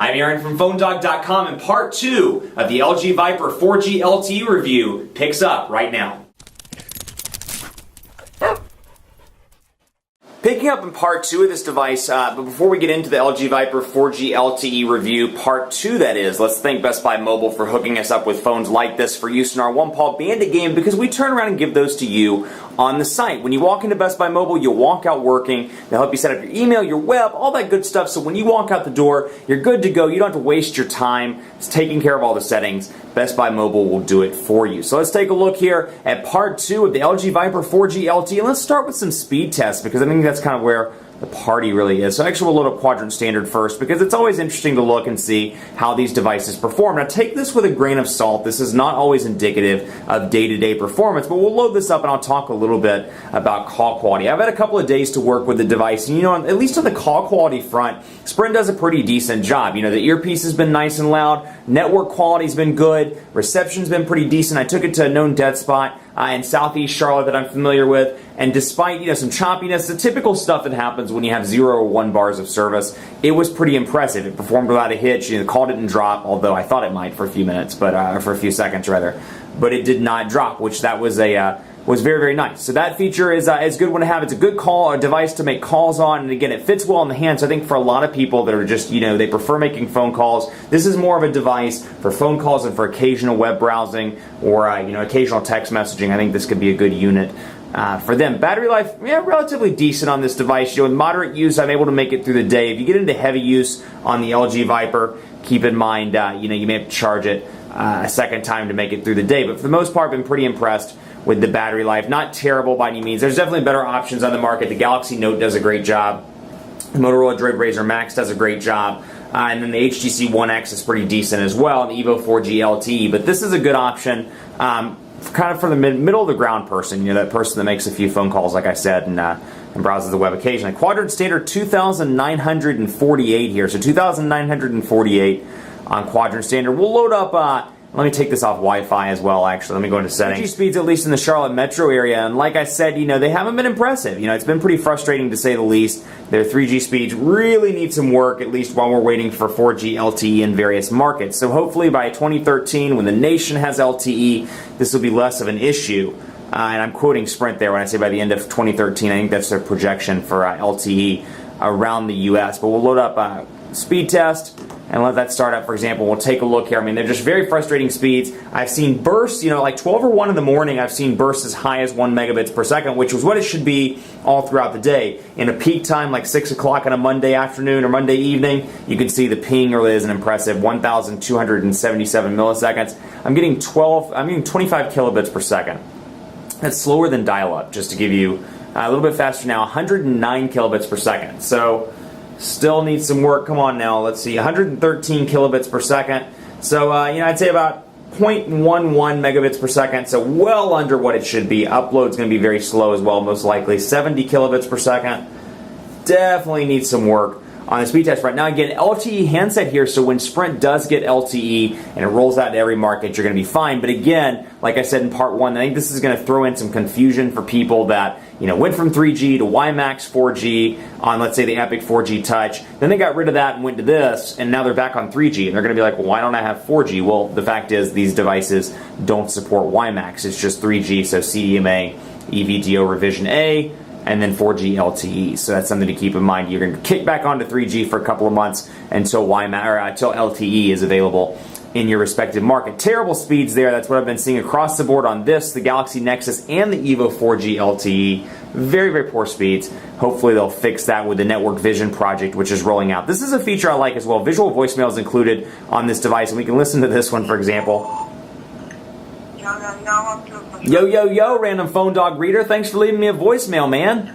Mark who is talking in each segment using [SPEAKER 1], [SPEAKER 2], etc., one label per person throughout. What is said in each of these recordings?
[SPEAKER 1] I'm Aaron from PhoneDog.com, and part 2 of the LG Viper 4G LTE review picks up right now. Picking up in part 2 of this device, but before we get into the LG Viper 4G LTE review, part 2 that is, let's thank Best Buy Mobile for hooking us up with phones like this for use in our one-paw bandit game, because we turn around and give those to you on the site. When you walk into Best Buy Mobile, you'll walk out working. They'll help you set up your email, your web, all that good stuff, so when you walk out the door, you're good to go. You don't have to waste your time. It's taking care of all the settings. Best Buy Mobile will do it for you. So let's take a look here at part 2 of the LG Viper 4G LTE. And let's start with some speed tests, because I think that's kind of where the party really is. So actually we'll load up Quadrant Standard first, because it's always interesting to look and see how these devices perform. Now take this with a grain of salt. This is not always indicative of day-to-day performance, but we'll load this up and I'll talk a little bit about call quality. I've had a couple of days to work with the device, and you know, at least on the call quality front, Sprint does a pretty decent job. You know, the earpiece has been nice and loud, network quality's been good, reception's been pretty decent. I took it to a known dead spot in Southeast Charlotte that I'm familiar with, and despite, you know, some choppiness, the typical stuff that happens when you have 0 or 1 bars of service, it was pretty impressive. It performed without a hitch. You know, the call didn't drop, although I thought it might for a few minutes, but for a few seconds rather, but it did not drop, which that was was very, very nice. So that feature is a good one to have. It's a good device to make calls on, and again, it fits well in the hand. So I think for a lot of people that are just, you know, they prefer making phone calls, this is more of a device for phone calls and for occasional web browsing or you know, occasional text messaging. I think this could be a good unit for them. Battery life, yeah, relatively decent on this device. You know, in moderate use, I'm able to make it through the day. If you get into heavy use on the LG Viper, keep in mind, you know, you may have to charge it a second time to make it through the day. But for the most part, I've been pretty impressed with the battery life. Not terrible by any means. There's definitely better options on the market. The Galaxy Note does a great job. The Motorola Droid Razr Max does a great job. And then the HTC One X is pretty decent as well, and the Evo 4G LTE. But this is a good option kind of for the middle of the ground person, you know, that person that makes a few phone calls, like I said, and browses the web occasionally. Quadrant Standard 2,948 here. So 2,948 on Quadrant Standard. We'll load up let me take this off Wi-Fi as well, actually. Let me go into settings. 3G speeds, at least in the Charlotte metro area, and like I said, you know, they haven't been impressive. You know, it's been pretty frustrating to say the least. Their 3G speeds really need some work, at least while we're waiting for 4G LTE in various markets. So hopefully by 2013, when the nation has LTE, this will be less of an issue. And I'm quoting Sprint there when I say by the end of 2013. I think that's their projection for LTE around the US. But we'll load up speed test and let that start up. For example, we'll take a look here. I mean, they're just very frustrating speeds. I've seen bursts, you know, like 12 or 1 in the morning, I've seen bursts as high as 1 megabits per second, which was what it should be all throughout the day. In a peak time, like 6 o'clock on a Monday afternoon or Monday evening, you can see the ping really is an impressive 1,277 milliseconds. I'm getting 25 kilobits per second. That's slower than dial-up, just to give you a little bit faster now, 109 kilobits per second. So still needs some work. Come on now, let's see, 113 kilobits per second. So, you know, I'd say about 0.11 megabits per second, so well under what it should be. Upload's going to be very slow as well, most likely. 70 kilobits per second. Definitely needs some work on the speed test right now. Again, LTE handset here, so when Sprint does get LTE and it rolls out to every market, you're going to be fine. But again, like I said in part 1, I think this is going to throw in some confusion for people that, you know, went from 3G to WiMAX 4G on, let's say, the Epic 4G Touch. Then they got rid of that and went to this, and now they're back on 3G. And they're going to be like, well, why don't I have 4G? Well, the fact is these devices don't support WiMAX. It's just 3G, so CDMA, EVGO Revision A, and then 4G LTE. So that's something to keep in mind. You're going to kick back onto 3G for a couple of months until until LTE is available in your respective market. Terrible speeds there. That's what I've been seeing across the board on this, the Galaxy Nexus, and the Evo 4G LTE. Very, very poor speeds. Hopefully they'll fix that with the Network Vision project, which is rolling out. This is a feature I like as well. Visual voicemail is included on this device, and we can listen to this one, for example. Yo, yo, yo, random phone dog reader. Thanks for leaving me a voicemail, man.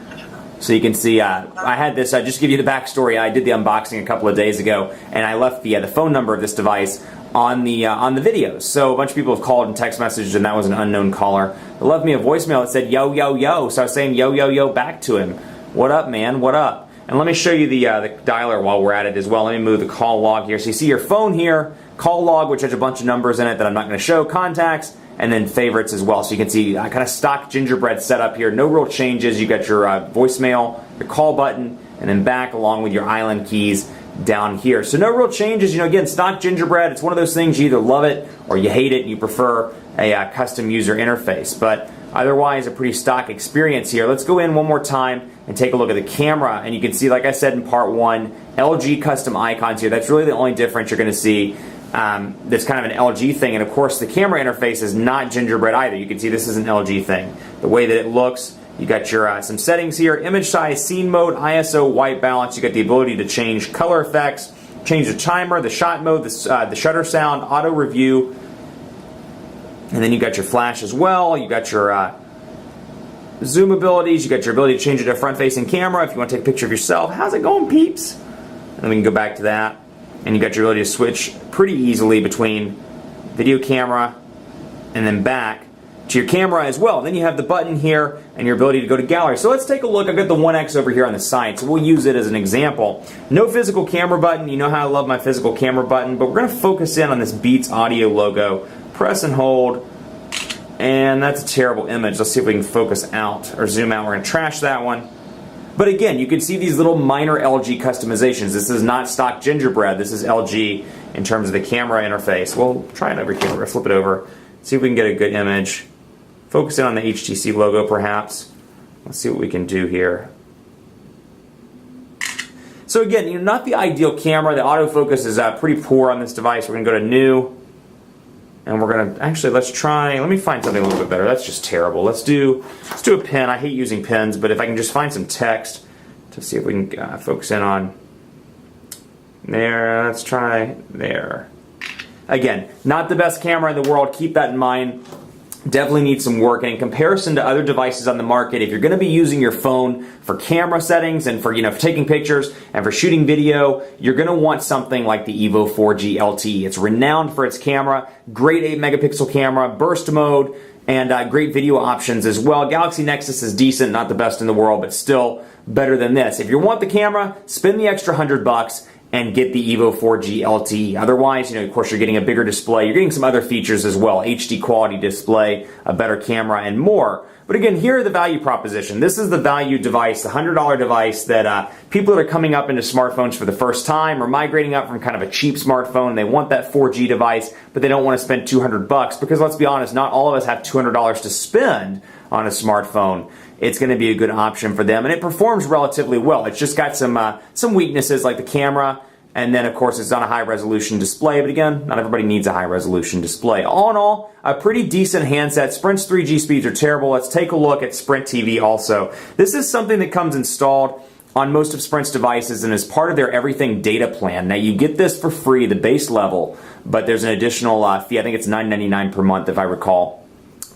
[SPEAKER 1] So you can see, I had this, just to give you the backstory, I did the unboxing a couple of days ago, and I left the phone number of this device on the videos. So a bunch of people have called and text messaged, and that was an unknown caller. They left me a voicemail that said, yo, yo, yo. So I was saying yo, yo, yo back to him. What up, man? What up? And let me show you the dialer while we're at it as well. Let me move the call log here. So you see your phone here, call log, which has a bunch of numbers in it that I'm not going to show, contacts, and then favorites as well. So you can see kind of stock Gingerbread setup here. No real changes. You got your voicemail, your call button, and then back along with your island keys down here. So no real changes. Again, stock gingerbread, it's one of those things you either love it or you hate it and you prefer a custom user interface. But otherwise, a pretty stock experience here. Let's go in one more time and take a look at the camera. And you can see, like I said in part one, LG custom icons here. That's really the only difference you're going to see. That's kind of an LG thing. And of course, the camera interface is not gingerbread either. You can see this is an LG thing. The way that it looks, you got your some settings here: image size, scene mode, ISO, white balance. You got the ability to change color effects, change the timer, the shot mode, the shutter sound, auto review, and then you got your flash as well. You got your zoom abilities. You got your ability to change it to a front-facing camera if you want to take a picture of yourself. How's it going, peeps? And then we can go back to that, and you got your ability to switch pretty easily between video camera and then back to your camera as well. Then you have the button here and your ability to go to gallery. So let's take a look. I've got the 1X over here on the side, so we'll use it as an example. No physical camera button. You know how I love my physical camera button, but we're going to focus in on this Beats Audio logo. Press and hold, and that's a terrible image. Let's see if we can focus out or zoom out. We're going to trash that one. But again, you can see these little minor LG customizations. This is not stock gingerbread. This is LG in terms of the camera interface. We'll try it over here. We're going to flip it over, see if we can get a good image. Focus in on the HTC logo, perhaps. Let's see what we can do here. So again, not the ideal camera. The autofocus is pretty poor on this device. We're going to go to New, and we're going to actually let me find something a little bit better. That's just terrible. Let's do a pen. I hate using pens, but if I can just find some text to see if we can focus in on there. Let's try there. Again, not the best camera in the world. Keep that in mind. Definitely needs some work. And in comparison to other devices on the market, if you're going to be using your phone for camera settings and for for taking pictures and for shooting video, you're going to want something like the Evo 4G LTE. It's renowned for its camera, great 8 megapixel camera, burst mode, and great video options as well. Galaxy Nexus is decent, not the best in the world, but still better than this. If you want the camera, spend the extra $100 and get the Evo 4G LTE. Otherwise, of course, you're getting a bigger display. You're getting some other features as well. HD quality display, a better camera, and more. But again, here are the value proposition. This is the value device, the $100 device that people that are coming up into smartphones for the first time or migrating up from kind of a cheap smartphone. They want that 4G device, but they don't want to spend $200 because let's be honest, not all of us have $200 to spend on a smartphone. It's going to be a good option for them, and it performs relatively well. It's just got some weaknesses like the camera, and then of course it's not a high resolution display, but again, not everybody needs a high resolution display. All in all, a pretty decent handset. Sprint's 3G speeds are terrible. Let's take a look at Sprint TV also. This is something that comes installed on most of Sprint's devices and is part of their everything data plan. Now you get this for free, the base level, but there's an additional fee. I think it's $9.99 per month if I recall,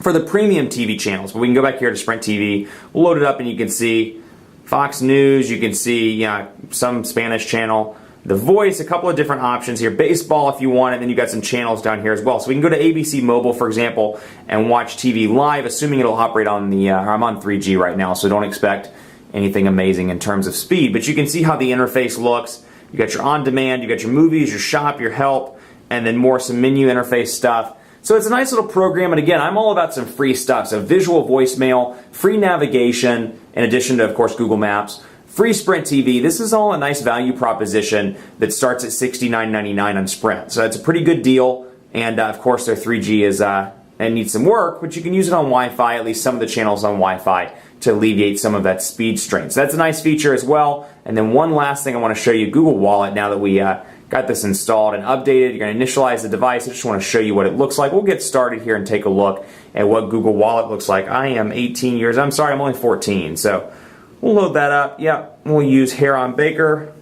[SPEAKER 1] for the premium TV channels. But we can go back here to Sprint TV, we'll load it up, and you can see Fox News, you can see some Spanish channel, The Voice, a couple of different options here, baseball if you want it, and then you got some channels down here as well. So we can go to ABC Mobile, for example, and watch TV live, assuming it'll operate on I'm on 3G right now, so don't expect anything amazing in terms of speed. But you can see how the interface looks. You got your on-demand, you got your movies, your shop, your help, and then some menu interface stuff. So it's a nice little program, and again, I'm all about some free stuff. So visual voicemail, free navigation, in addition to, of course, Google Maps, free Sprint TV. This is all a nice value proposition that starts at $69.99 on Sprint. So it's a pretty good deal, and of course their 3G and needs some work, but you can use it on Wi-Fi, at least some of the channels on Wi-Fi, to alleviate some of that speed strain. So that's a nice feature as well. And then one last thing I want to show you, Google Wallet, now that we got this installed and updated. You're going to initialize the device. I just want to show you what it looks like. We'll get started here and take a look at what Google Wallet looks like. I am 18 years. I'm sorry, I'm only 14. So we'll load that up. Yeah, we'll use Heron Baker.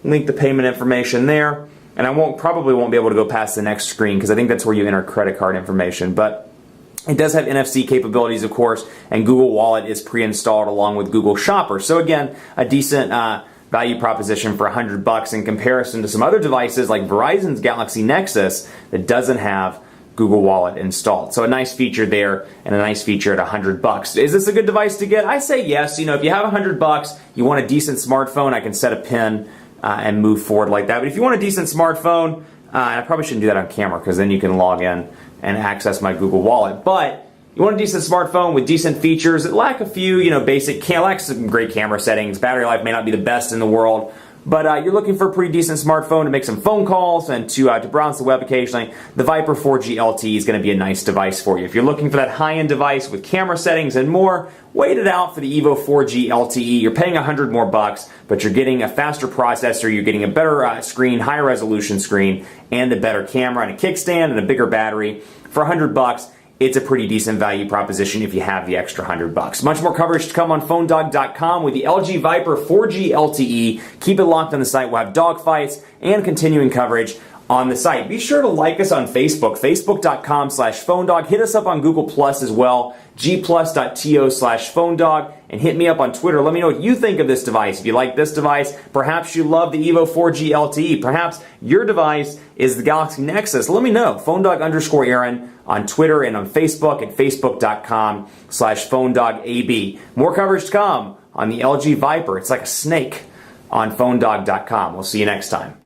[SPEAKER 1] Link the payment information there. And I probably won't be able to go past the next screen because I think that's where you enter credit card information. But it does have NFC capabilities, of course, and Google Wallet is pre-installed along with Google Shopper. So again, a decent value proposition for $100 in comparison to some other devices like Verizon's Galaxy Nexus that doesn't have Google Wallet installed. So a nice feature there and a nice feature at $100. Is this a good device to get? I say yes. If you have $100, you want a decent smartphone, I can set a pin and move forward like that. But if you want a decent smartphone, I probably shouldn't do that on camera because then you can log in and access my Google Wallet. But you want a decent smartphone with decent features that lack a few, basic, lacks some great camera settings. Battery life may not be the best in the world, but you're looking for a pretty decent smartphone to make some phone calls and to browse the web occasionally, the Viper 4G LTE is going to be a nice device for you. If you're looking for that high-end device with camera settings and more, wait it out for the Evo 4G LTE. You're paying $100 more, but you're getting a faster processor, you're getting a better screen, higher resolution screen, and a better camera and a kickstand and a bigger battery. For $100, it's a pretty decent value proposition if you have the extra $100. Much more coverage to come on PhoneDog.com with the LG Viper 4G LTE. Keep it locked on the site. We'll have dogfights and continuing coverage on the site. Be sure to like us on Facebook, facebook.com/PhoneDog. Hit us up on Google Plus as well, gplus.to/PhoneDog, and hit me up on Twitter. Let me know what you think of this device. If you like this device, perhaps you love the Evo 4G LTE. Perhaps your device is the Galaxy Nexus. Let me know. PhoneDog_Aaron on Twitter and on Facebook at facebook.com/PhoneDogAB. More coverage to come on the LG Viper. It's like a snake on PhoneDog.com. We'll see you next time.